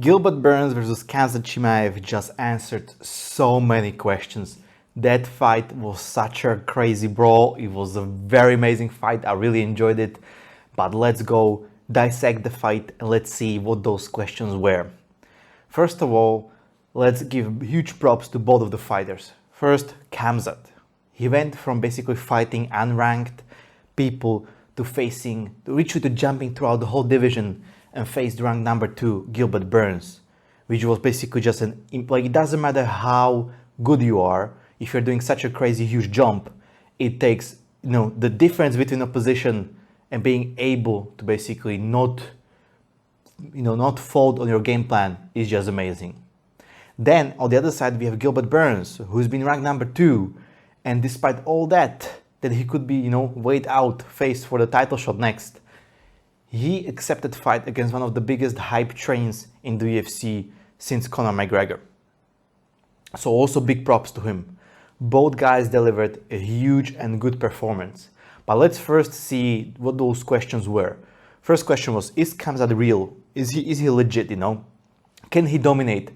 Gilbert Burns versus Khamzat Chimaev just answered so many questions. That fight was such a crazy brawl. It was a very amazing fight. I really enjoyed it. But let's go dissect the fight and let's see what those questions were. First of all, let's give huge props to both of the fighters. First, Khamzat. He went from basically fighting unranked people to literally to jumping throughout the whole division and faced ranked number 2 Gilbert Burns, which was basically just like, it doesn't matter how good you are, if you're doing such a crazy huge jump, it takes, the difference between a position and being able to basically not fold on your game plan is just amazing. Then on the other side we have Gilbert Burns, who's been ranked number 2, and despite all that he could be, weighed out, faced for the title shot next, he accepted fight against one of the biggest hype trains in the UFC since Conor McGregor. So also big props to him. Both guys delivered a huge and good performance. But let's first see what those questions were. First question was, is Khamzat real? Is he legit, Can he dominate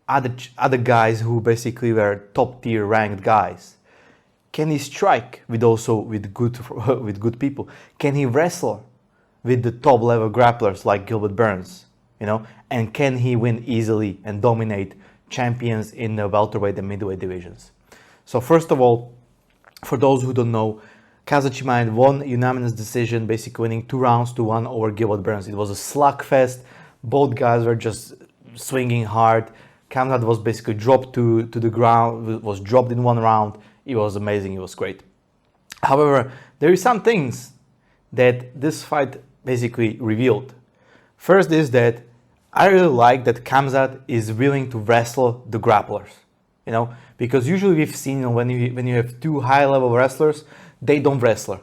other guys who basically were top tier ranked guys? Can he strike with good people? Can he wrestle with the top level grapplers like Gilbert Burns? And can he win easily and dominate champions in the welterweight and middleweight divisions? So first of all, for those who don't know, Khamzat Chimaev won unanimous decision, basically winning 2-1 over Gilbert Burns. It was a slugfest. Both guys were just swinging hard. Khamzat was basically dropped to the ground, was dropped in one round. It was amazing, it was great. However, there is some things that this fight basically revealed. First is that I really like that Khamzat is willing to wrestle the grapplers, because usually we've seen when you have two high-level wrestlers, they don't wrestle.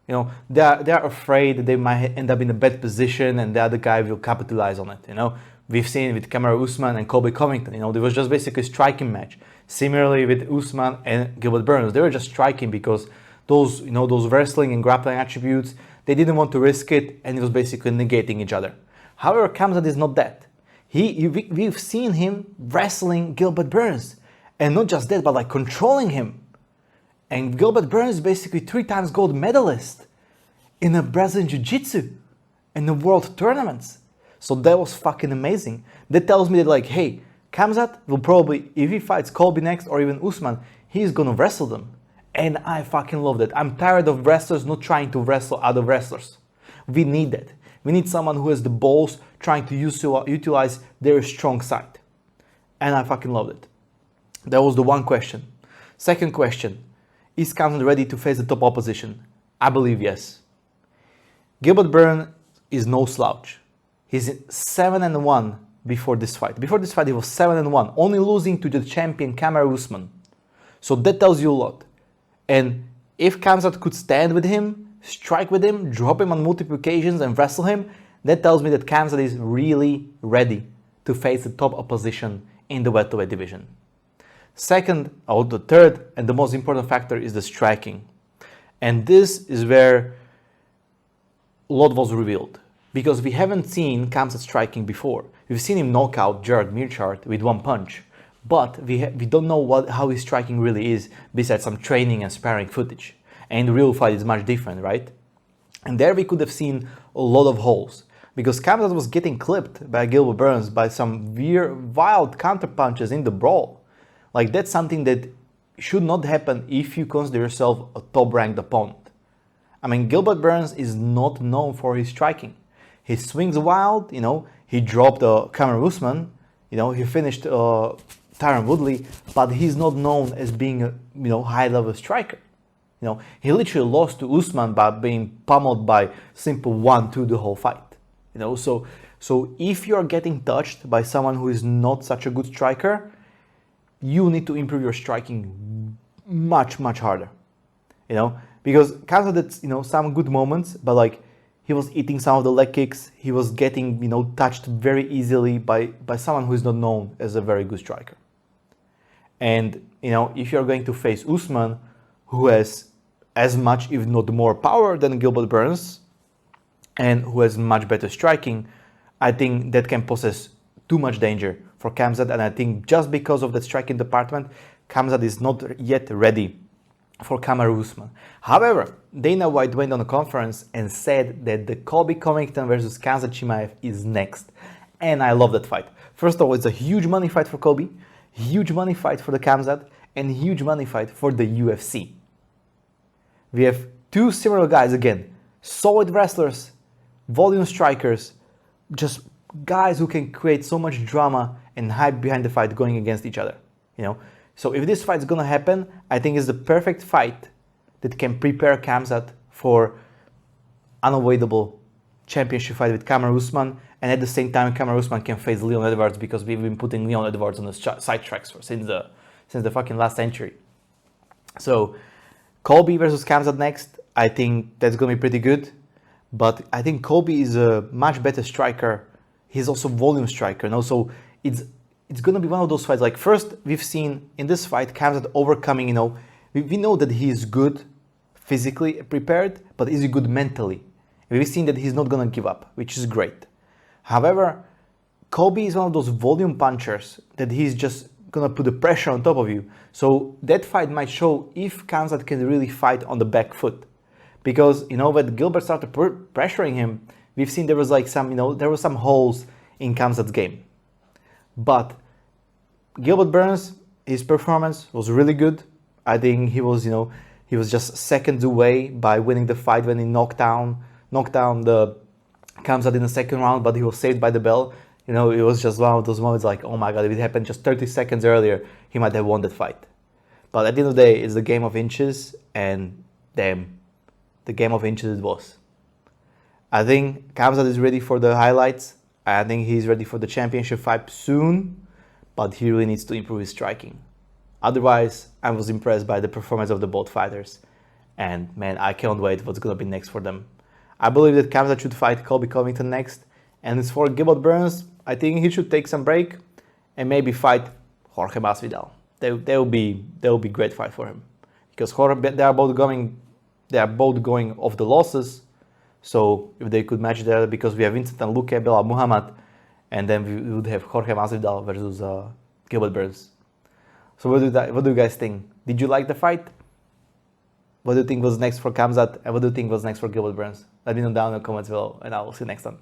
They are afraid that they might end up in a bad position and the other guy will capitalize on it. We've seen it with Kamaru Usman and Colby Covington. There was just basically a striking match. Similarly with Usman and Gilbert Burns, they were just striking because those wrestling and grappling attributes, they didn't want to risk it, and it was basically negating each other. However, Khamzat is not that. We've seen him wrestling Gilbert Burns, and not just that, but like controlling him. And Gilbert Burns is basically 3-time gold medalist in a Brazilian Jiu-Jitsu in the world tournaments. So that was fucking amazing. That tells me that hey, Khamzat will probably, if he fights Colby next or even Usman, he's gonna wrestle them. And I fucking love that. I'm tired of wrestlers not trying to wrestle other wrestlers. We need that. We need someone who has the balls trying to utilize their strong side. And I fucking loved it. That was the one question. Second question, is Khamzat ready to face the top opposition? I believe yes. Gilbert Burns is no slouch. He's 7-1 before this fight. Before this fight he was 7-1, only losing to the champion Kamaru Usman. So that tells you a lot. And if Khamzat could stand with him, strike with him, drop him on multiple occasions and wrestle him, that tells me that Khamzat is really ready to face the top opposition in the welterweight division. Second, or the third and the most important factor is the striking. And this is where a lot was revealed. Because we haven't seen Khamzat striking before. We've seen him knock out Jared Mearchart with one punch. But we don't know how his striking really is, besides some training and sparring footage. And the real fight is much different, right? And there we could have seen a lot of holes. Because Khamzat was getting clipped by Gilbert Burns by some weird, wild counter punches in the brawl. Like, that's something that should not happen if you consider yourself a top-ranked opponent. I mean, Gilbert Burns is not known for his striking. He swings wild, he dropped Kamaru Usman, he finished Tyron Woodley, but he's not known as being a high-level striker. He literally lost to Usman by being pummeled by simple 1-2 the whole fight. So if you are getting touched by someone who is not such a good striker, you need to improve your striking much, much harder. Because Khamzat had some good moments, but he was eating some of the leg kicks. He was getting touched very easily by someone who is not known as a very good striker. And if you're going to face Usman, who has as much, if not more, power than Gilbert Burns, and who has much better striking, I think that can possess too much danger for Khamzat, and I think just because of the striking department, Khamzat is not yet ready for Kamaru Usman. However, Dana White went on a conference and said that the Colby Covington versus Khamzat Chimaev is next. And I love that fight. First of all, it's a huge money fight for Colby, huge money fight for the Khamzat, and huge money fight for the UFC. We have two similar guys again, solid wrestlers, volume strikers, just guys who can create so much drama and hype behind the fight going against each other, you know. So if this fight's gonna happen, I think it's the perfect fight that can prepare Khamzat for unavoidable championship fight with Kamaru Usman, and at the same time Kamaru Usman can face Leon Edwards, because we've been putting Leon Edwards on the side tracks since the fucking last century. So Colby versus Khamzat next, I think that's gonna be pretty good, but I think Colby is a much better striker. He's also volume striker, and also it's going to be one of those fights. Like, first, we've seen in this fight Khamzat overcoming, you know, we know that he is good physically prepared, but is he good mentally? We've seen that he's not going to give up, which is great. However, Colby is one of those volume punchers that he's just going to put the pressure on top of you. So that fight might show if Khamzat can really fight on the back foot. Because, you know, when Gilbert started pressuring him, we've seen there was like some, you know, there were some holes in Khamzat's game. But Gilbert Burns, his performance was really good. I think he was, you know, he was just seconds away by winning the fight when he knocked down the Khamzat in the second round, but he was saved by the bell. You know, it was just one of those moments like, oh my God, if it happened just 30 seconds earlier, he might have won that fight. But at the end of the day, it's the game of inches, and damn, the game of inches it was. I think Khamzat is ready for the highlights. I think he's ready for the championship fight soon, but he really needs to improve his striking. Otherwise, I was impressed by the performance of the both fighters. And man, I can't wait what's going to be next for them. I believe that Khamzat should fight Colby Covington next. And as for Gilbert Burns, I think he should take some break and maybe fight Jorge Masvidal. That will be great fight for him. Because they are both going off the losses. So if they could match there, because we have Vincent and Luque, Belal Muhammad, and then we would have Jorge Masvidal versus Gilbert Burns. So what do you guys think? Did you like the fight? What do you think was next for Khamzat, and what do you think was next for Gilbert Burns? Let me know down in the comments below, and I will see you next time.